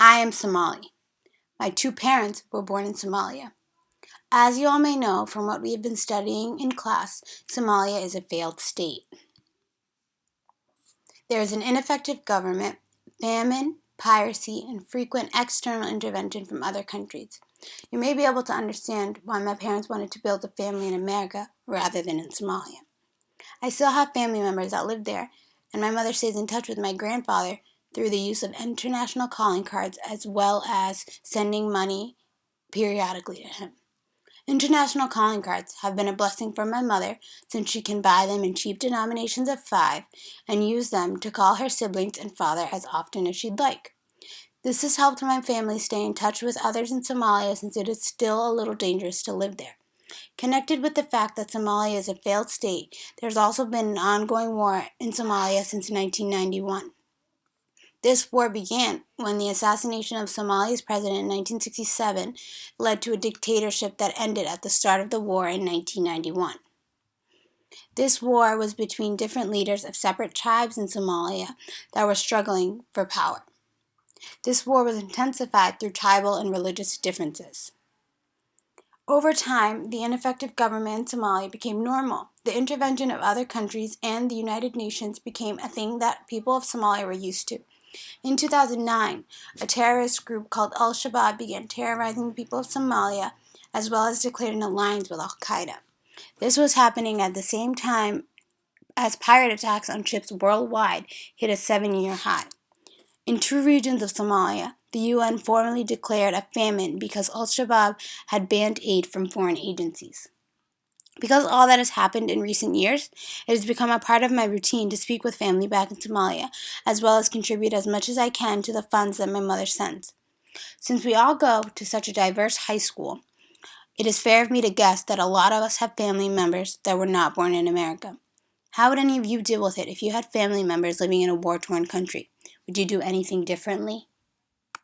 I am Somali. My two parents were born in Somalia. As you all may know from what we have been studying in class, Somalia is a failed state. There is an ineffective government, famine, piracy, and frequent external intervention from other countries. You may be able to understand why my parents wanted to build a family in America rather than in Somalia. I still have family members that live there, and my mother stays in touch with my grandfather through the use of international calling cards as well as sending money periodically to him. International calling cards have been a blessing for my mother since she can buy them in cheap denominations of 5 and use them to call her siblings and father as often as she'd like. This has helped my family stay in touch with others in Somalia since it is still a little dangerous to live there. Connected with the fact that Somalia is a failed state, there's also been an ongoing war in Somalia since 1991. This war began when the assassination of Somalia's president in 1967 led to a dictatorship that ended at the start of the war in 1991. This war was between different leaders of separate tribes in Somalia that were struggling for power. This war was intensified through tribal and religious differences. Over time, the ineffective government in Somalia became normal. The intervention of other countries and the United Nations became a thing that people of Somalia were used to. In 2009, a terrorist group called Al-Shabaab began terrorizing the people of Somalia, as well as declared an alliance with Al-Qaeda. This was happening at the same time as pirate attacks on ships worldwide hit a 7-year high. In 2 regions of Somalia, the UN formally declared a famine because Al-Shabaab had banned aid from foreign agencies. Because all that has happened in recent years, it has become a part of my routine to speak with family back in Somalia, as well as contribute as much as I can to the funds that my mother sends. Since we all go to such a diverse high school, it is fair of me to guess that a lot of us have family members that were not born in America. How would any of you deal with it if you had family members living in a war-torn country? Would you do anything differently?